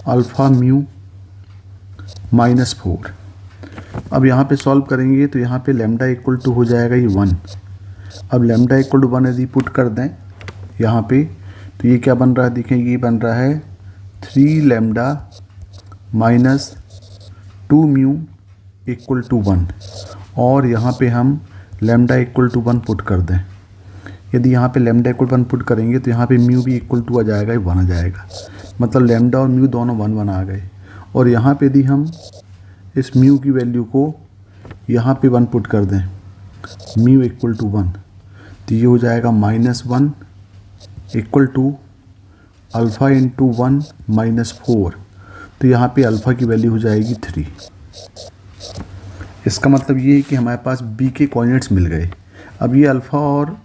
अल्फ़ा म्यू -4। अब यहाँ पे सॉल्व करेंगे तो यहाँ पे λ = हो जाएगा ये 1। अब λ = 1 यदि पुट कर दें यहाँ पे तो ये क्या बन रहा है, देखें ये बन रहा है 3λ - 2μ = 1 और यहाँ पे हम λ = 1 पुट कर दें। यदि यहाँ पे λ = 1 पुट करेंगे तो यहाँ पे म्यू भी = आ जाएगा, 1 आ जाएगा। मतलब λ और म्यू दोनों 1 1 आ गए। और यहाँ पे यदि हम इस म्यू की वैल्यू को यहाँ पे 1 पुट कर दें, म्यू = 1, तो ये हो जाएगा -1 = अल्फ़ा × 1 - 4। तो यहाँ पे अल्फ़ा की वैल्यू हो जाएगी 3। इसका मतलब ये है कि हमारे पास बी के कोऑर्डिनेट्स मिल गए। अब ये अल्फ़ा और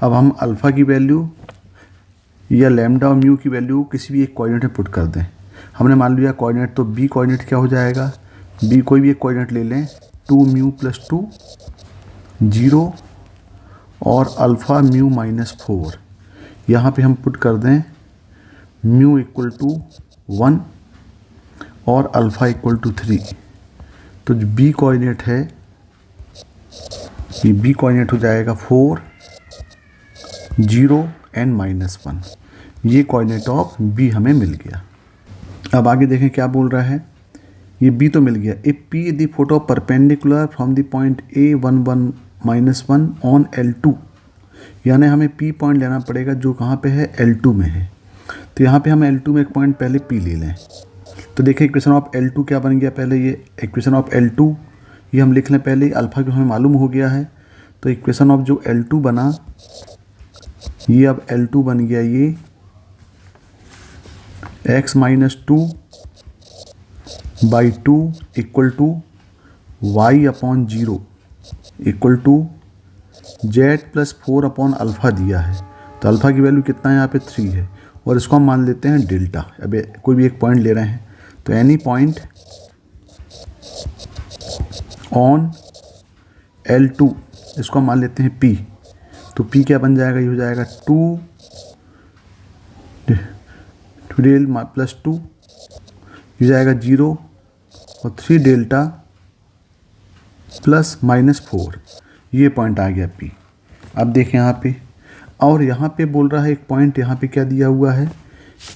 अब हम अल्फ़ा की वैल्यू या λ और म्यू की वैल्यू किसी भी एक कोऑर्डिनेट में पुट कर दें। हमने मान लिया कोऑर्डिनेट, तो बी कोऑर्डिनेट क्या हो जाएगा, बी कोई भी एक कोऑर्डिनेट ले लें, 2μ + 2 0 और अल्फ़ा म्यू -4। यहाँ पे हम पुट कर दें म्यू = 1 और अल्फ़ा = 3। तो जो बी कोऑर्डिनेट है, ये बी कोऑर्डिनेट हो जाएगा 4 0 एंड -1। ये कोऑर्डिनेट ऑफ बी हमें मिल गया। अब आगे देखें क्या बोल रहा है। ये बी तो मिल गया। If P the photo perpendicular from the point A11 - 1 on L2, यानी हमें पी पॉइंट लेना पड़ेगा जो कहाँ पे है, L2 में है। तो यहाँ पे हम L2 में एक पॉइंट पहले पी ले लें। तो देखिए इक्वेशन ऑफ L2 क्या बन गया, पहले ये इक्वेशन ऑफ L2 ये हम लिख लें पहले, अल्फ़ा जो हमें मालूम हो गया है। तो इक्वेशन ऑफ जो L2 बना, ये अब L2 बन गया ये x - 2/2 = y/0 = z + 4/अल्फ़ा दिया है। तो अल्फ़ा की वैल्यू कितना है, यहाँ पे 3 है और इसको हम मान लेते हैं डेल्टा। अब कोई भी एक पॉइंट ले रहे हैं तो एनी पॉइंट ऑन L2, इसको हम मान लेते हैं P। तो P क्या बन जाएगा, ये हो जाएगा 2 डेल + 2, ये जाएगा 0 और 3 डेल्टा + -4। ये पॉइंट आ गया P। अब देखें यहाँ पे, और यहाँ पे बोल रहा है एक पॉइंट यहाँ पे क्या दिया हुआ है,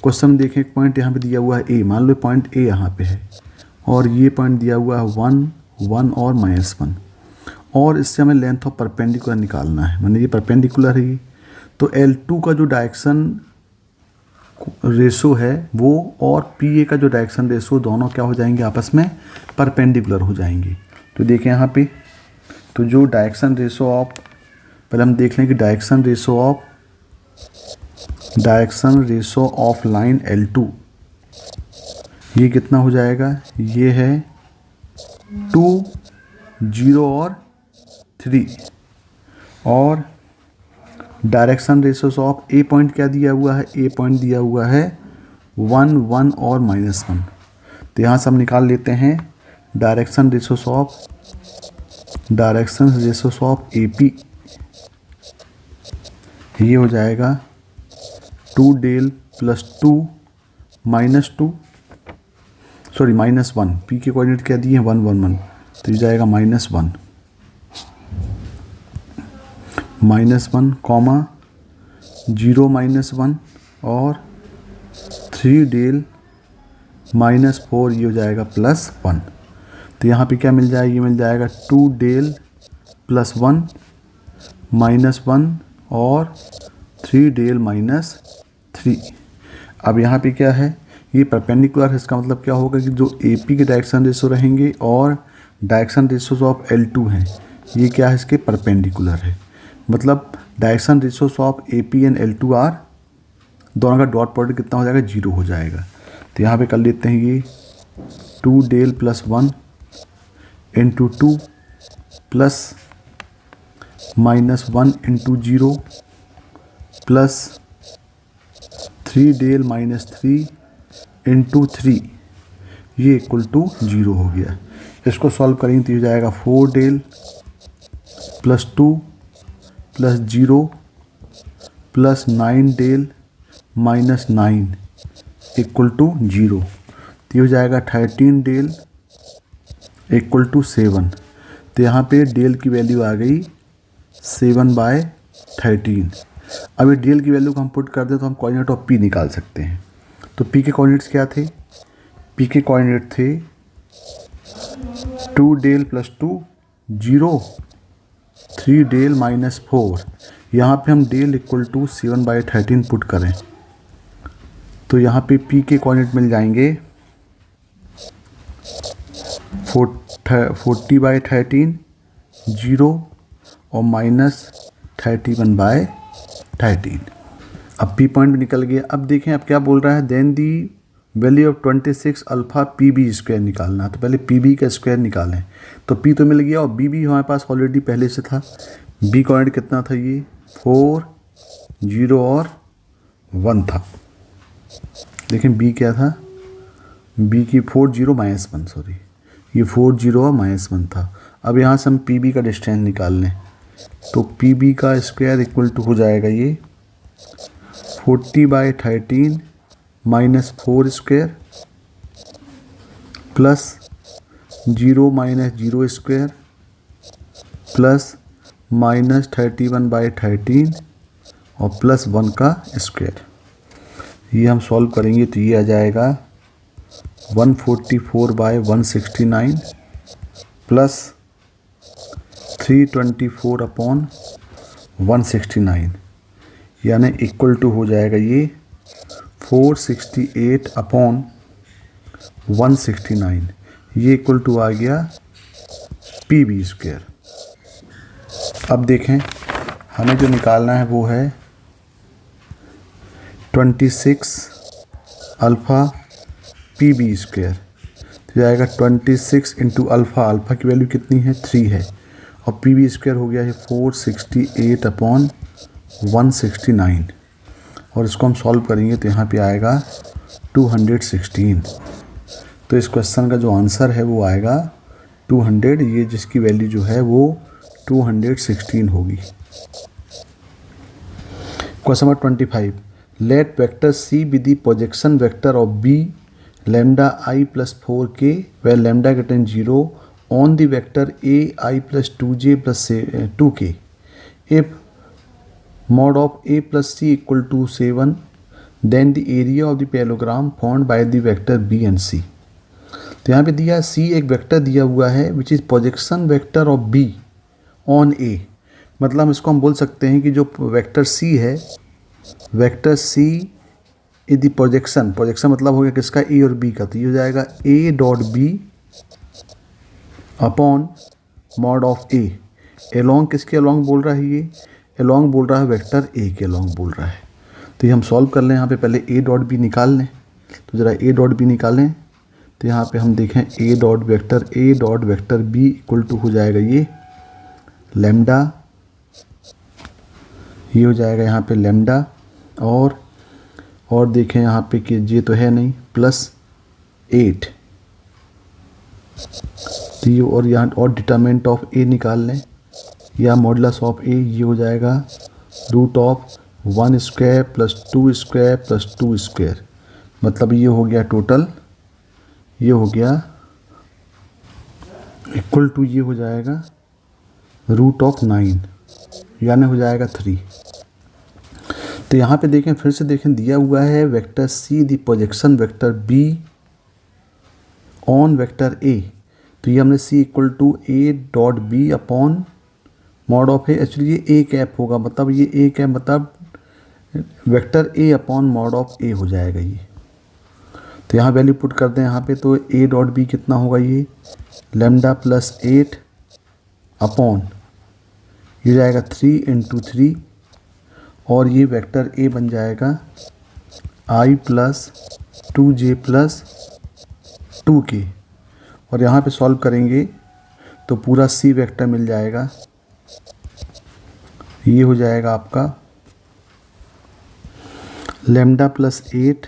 क्वेश्चन देखें, एक पॉइंट यहाँ पे दिया हुआ है A। मान लो पॉइंट A यहाँ पे है और ये पॉइंट दिया हुआ है 1 1 और -1, और इससे हमें लेंथ ऑफ परपेंडिकुलर निकालना है, माने ये परपेंडिकुलर है ये। तो L2 का जो डायरेक्शन रेशो है वो और PA का जो डायरेक्शन रेशो, दोनों क्या हो जाएंगे, आपस में परपेंडिकुलर हो जाएंगे। तो देखें यहाँ पे, तो जो डायरेक्शन रेशो ऑफ, पहले हम देख लें कि direction ratio of line L2 ये कितना हो जाएगा, ये है 2 0 और 3, और direction ratios of A point क्या दिया हुआ है, ए पॉइंट दिया हुआ है 1 1 और -1। तो यहाँ से हम निकाल लेते हैं डायरेक्शन रेशियोस ऑफ AP। ये हो जाएगा 2 del plus 2 minus 2 sorry -1। P के कोऑर्डिनेट क्या दिए हैं 1 1 1, तो ये जाएगा -1 कॉमा 0 -1 और 3 डेल -4, ये हो जाएगा +1। तो यहाँ पे क्या मिल जाएगा, ये मिल जाएगा 2 डेल +1 -1 और 3 डेल -3। अब यहाँ पे क्या है, ये परपेंडिकुलर है, इसका मतलब क्या होगा कि जो AP के डायरेक्शन रेशो रहेंगे और डायरेक्शन रेशोस ऑफ L2 हैं, ये क्या है, इसके परपेंडिकुलर है। मतलब direction ratios of AP and L2 आर, दोनों का डॉट प्रोडक्ट कितना हो जाएगा, 0 हो जाएगा। तो यहाँ पे कर लेते हैं ये 2 del +1 into 2 plus -1 into 0 plus 3 del -3 into 3, ये इक्वल टू 0 हो गया। इसको सॉल्व करेंगे तो ये जाएगा 4 del +2 plus 0 plus 9 del -9 equal to 0। तो ये हो जाएगा 13 डेल इक्वल टू 7। तो यहाँ पे डेल की वैल्यू आ गई 7/13। अब ये डेल की वैल्यू को हम पुट कर दें तो हम कोऑर्डिनेट ऑफ P निकाल सकते हैं। तो P के कोऑर्डिनेट्स क्या थे, P के कोऑर्डिनेट थे 2 डेल +2 0 3 डेल -4। यहाँ पे हम डेल इक्वल टू 7/13 पुट करें तो यहाँ पे P के कोऑर्डिनेट मिल जाएंगे 40/13 0 और -31/13। अब P पॉइंट निकल गया। अब देखें अब क्या बोल रहा है, then the value of 26 alpha PB square निकालना। तो पहले PB का स्क्वायर निकालें। तो P तो मिल गया और BB हमारे पास ऑलरेडी पहले से था। B कोऑर्डिनेट कितना था, ये 4 0 और 1 था। देखें B क्या था, B की 4 0 -1 सॉरी, ये 4 0 और -1 था। अब यहाँ से हम PB का डिस्टेंस निकाल लें तो PB का स्क्वायर इक्वल टू हो जाएगा ये 40/13 -4 स्क्वायर प्लस 0 -0 स्क्वायर प्लस -31/13 और +1 का स्क्वायर। ये हम सॉल्व करेंगे तो ये आ जाएगा 144/169 प्लस 324/169 यानी इक्वल टू हो जाएगा ये 468/169। ये इक्वल टू आ गया PB स्क्वायर। अब देखें हमें जो निकालना है वो है 26 अल्फ़ा PB स्क्वायर। तो जाएगा 26 इंटू अल्फ़ा की वैल्यू कितनी है 3 है और PB स्क्वायर हो गया है 468/169 और इसको हम सॉल्व करेंगे तो यहाँ पे आएगा 216। तो इस क्वेश्चन का जो आंसर है वो आएगा 200, ये जिसकी वैल्यू जो है वो 216 होगी। Question number 25, let vector C be the projection vector of B lambda I plus 4k where lambda greater than 0 on the vector A I plus 2j plus 2k. If mod of A plus C equal to 7, then the area of the parallelogram formed by the vector B and C. तो यहाँ पे दिया C एक वेक्टर दिया हुआ है which is projection vector of B on A। मतलब इसको हम बोल सकते हैं कि जो वेक्टर C है, vector C is the projection मतलब हो गया किसका, A और B का। तो ये हो जाएगा A.B upon mod of A। Along किसके एलोंग बोल रहा है, ये एलोंग बोल रहा है वेक्टर A के एलोंग बोल रहा है। तो ये हम सॉल्व कर लें, यहाँ पे पहले A.B निकाल लें। तो ज़रा A.B निकालें तो यहाँ पे हम देखें A.वेक्टर B इक्वल टू हो जाएगा ये लैम्डा, ये हो जाएगा यहाँ पे लैम्डा और देखें यहाँ पे कि ये तो है नहीं, +8 तो ये और यहाँ और डिटरमिनेंट ऑफ ए निकाल लें या मॉडुलस ऑफ ए, ये हो जाएगा root of 1 square plus 2 square plus 2 square, मतलब ये हो गया टोटल, ये हो गया इक्वल टू, ये हो जाएगा रूट ऑफ 9, यानी हो जाएगा 3। तो यहाँ पे देखें, फिर से देखें, दिया हुआ है vector C the projection vector B on vector A. तो ये हमने C equal to A dot B upon mod of A, actually ये ए कैप होगा, मतलब ये ए कैप मतलब vector A upon mod of A हो जाएगा ये। तो यहाँ वैल्यू पुट कर दें यहाँ पे, तो ए डॉट बी कितना होगा, ये लेमडा प्लस 8 अपॉन ये जाएगा 3 इंटू 3, और ये वेक्टर ए बन जाएगा आई प्लस 2j प्लस 2k, और यहाँ पे सॉल्व करेंगे तो पूरा सी वेक्टर मिल जाएगा। ये हो जाएगा आपका लेमडा प्लस 8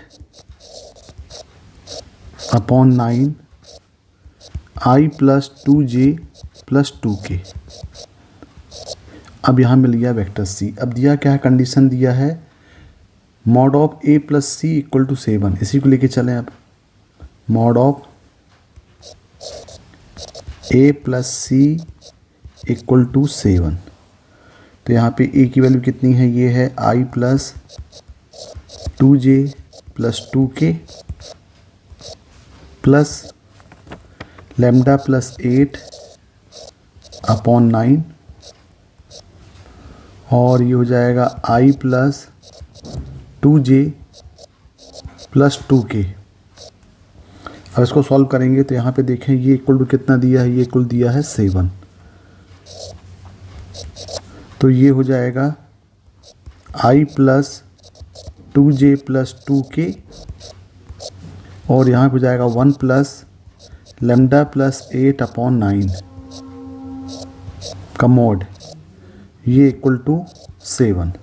अपॉन 9 आई प्लस 2j प्लस 2k। अब यहाँ मिल गया वेक्टर सी। अब दिया क्या है, कंडीशन दिया है mod of a plus c equal to 7, इसी को लेके चलें। अब mod of a plus c equal to 7, तो यहाँ पे ए की वैल्यू कितनी है, ये है I plus 2j plus 2k plus lambda plus 8 upon 9, और ये हो जाएगा आई प्लस 2j प्लस 2k। अब इसको सॉल्व करेंगे तो यहाँ पे देखें ये इक्वल टू कितना दिया है, ये इक्वल दिया है 7, तो ये हो जाएगा आई प्लस 2j प्लस 2k, और यहाँ हो जाएगा 1 प्लस लेमडा प्लस 8 अपॉन 9 का मॉड, ये इक्वल टू 7।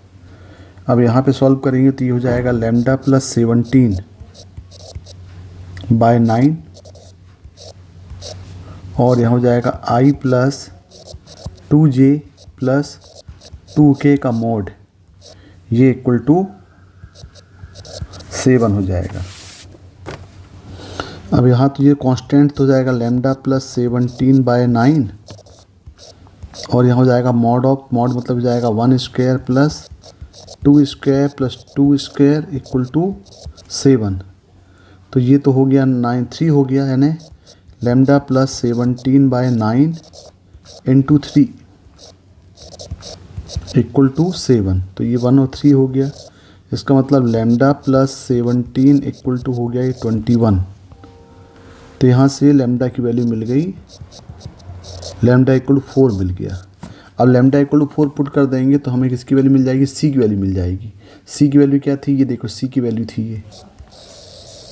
अब यहाँ पे सॉल्व करेंगे तो ये हो जाएगा लेमडा प्लस 17 बाय 9, और यहाँ हो जाएगा आई प्लस 2j प्लस 2k का मॉड, ये इक्वल टू 7 हो जाएगा। अब यहाँ तो ये कांस्टेंट तो हो जाएगा लेमडा प्लस 17 बाय 9, और यहाँ हो जाएगा मॉड ऑफ, मॉड मतलब हो जाएगा 1 square plus 2 square plus 2 square equal to 7। तो ये तो हो गया 3 हो गया, यानी lambda plus 17 by 9 into 3 equal to 7, तो ये 1 और 3 हो गया। इसका मतलब लेमडा प्लस 17 इक्वल टू हो गया ये 21। तो यहाँ से लेमडा की वैल्यू मिल गई, लेमडा इक्वल टू 4 मिल गया। अब लेमडा इक्वल टू 4 पुट कर देंगे तो हमें किसकी वैल्यू मिल जाएगी, सी की वैल्यू मिल जाएगी। सी की वैल्यू क्या थी, ये देखो सी की वैल्यू थी ये,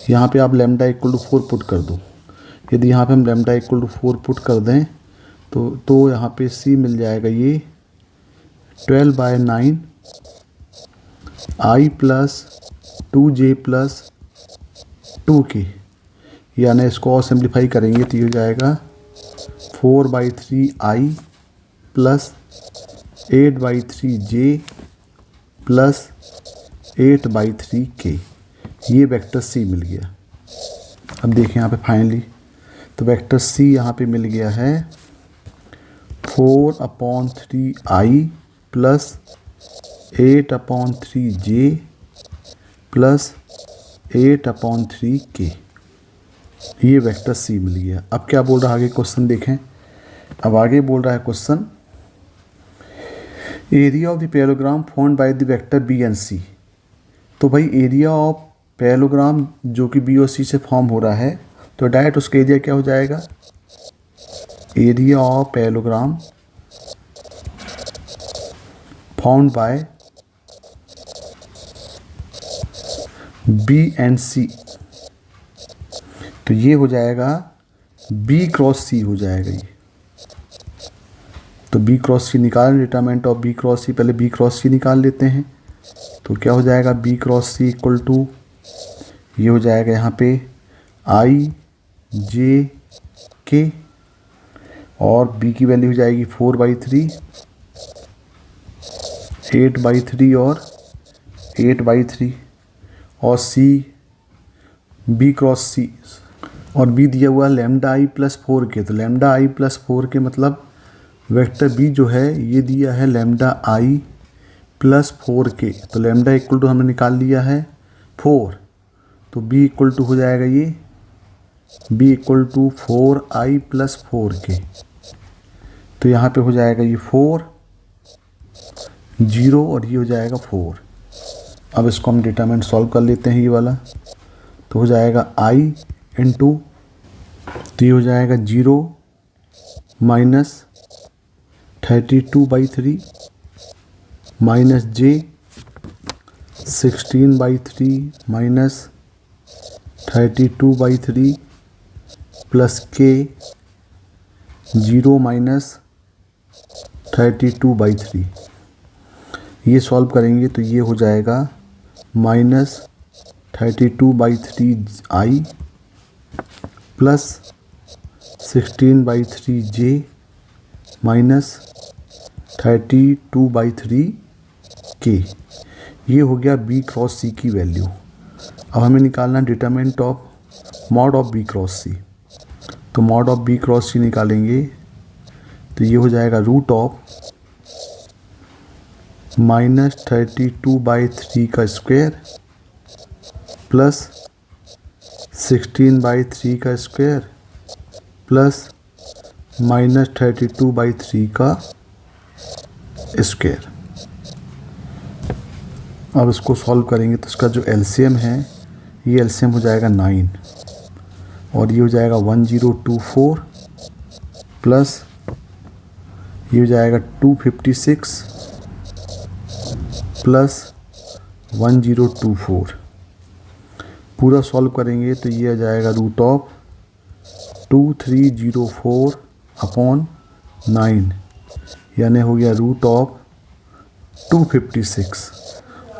यहाँ पे आप लेमडा इक्वल टू 4 पुट कर दो। यदि यहाँ पे हम लेमडा इक्वल टू 4 पुट कर दें तो यहाँ पे सी मिल जाएगा ये 12 बाय 9 आई प्लस 2j प्लस 2k, यानी इसको और सिंप्लीफाई करेंगे तो ये हो जाएगा 4 by 3 I plus 8 by 3 J plus 8 by 3 के, ये वेक्टर सी मिल गया। अब देखें यहाँ पे फाइनली तो वेक्टर सी यहाँ पे मिल गया है 4/3 आई प्लस 8/3 जे प्लस 8/3 के, ये वेक्टर सी मिल गया। अब क्या बोल रहा है आगे क्वेश्चन देखें। अब आगे बोल रहा है question, area of the parallelogram formed by the vector B and C. तो भाई एरिया ऑफ पैरेललोग्राम जो कि बी और सी से फॉर्म हो रहा है, तो डायरेक्ट उसका एरिया क्या हो जाएगा, area of parallelogram formed by B and C, तो ये हो जाएगा बी क्रॉस सी हो जाएगा ये। तो बी क्रॉस सी निकालें, डिटरमिनेंट ऑफ बी क्रॉस सी, पहले बी क्रॉस सी निकाल लेते हैं। तो क्या हो जाएगा, b cross c equal to ये हो जाएगा यहाँ पे आई जे के, और b की वैल्यू हो जाएगी 4/3, 8/3 और 8/3, और c b क्रॉस c, और b दिया हुआ है लैम्डा i प्लस 4k। तो लैम्डा i प्लस 4k मतलब वेक्टर b जो है ये दिया है लैम्डा i प्लस 4k। तो लैम्डा इक्वल टू हमने निकाल लिया है 4, तो b इक्वल टू हो जाएगा ये b equal to 4i plus 4k। तो यहाँ पे हो जाएगा ये 4, 0 और ये हो जाएगा 4। अब इसको हम डिटरमिनेंट सॉल्व कर लेते हैं ये वाला। तो हो जाएगा i इंटू, तो ये हो जाएगा 0 minus 32/3 minus j 16/3 minus 32/3 plus k 0 minus 32/3। ये सॉल्व करेंगे तो ये हो जाएगा minus 32/3i plus 16/3j minus 32/3k। ये हो गया b क्रॉस c की वैल्यू। अब हमें निकालना determinant of mod of b cross c। तो mod of b cross c निकालेंगे तो ये हो जाएगा रूट ऑफ माइनस 32/3 का स्क्वायर प्लस 16/3 का स्क्वायर प्लस माइनस 32/3 का स्क्वायर। अब इसको सॉल्व करेंगे तो इसका जो एलसीएम है ये एलसीएम हो जाएगा 9, और ये हो जाएगा 1024 प्लस ये हो जाएगा 256 प्लस 1024। पूरा सॉल्व करेंगे तो ये आ जाएगा रूट ऑफ 2304 अपॉन 9, यानी हो गया रूट ऑफ 256,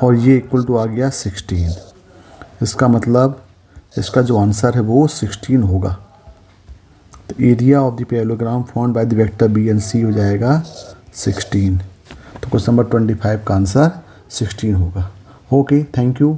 और ये इक्वल टू आ गया 16। इसका मतलब इसका जो आंसर है वो 16 होगा। तो area of the parallelogram formed by the vector B and C हो जाएगा 16। तो क्वेश्चन नंबर 25 का आंसर 16 होगा। Okay, thank you.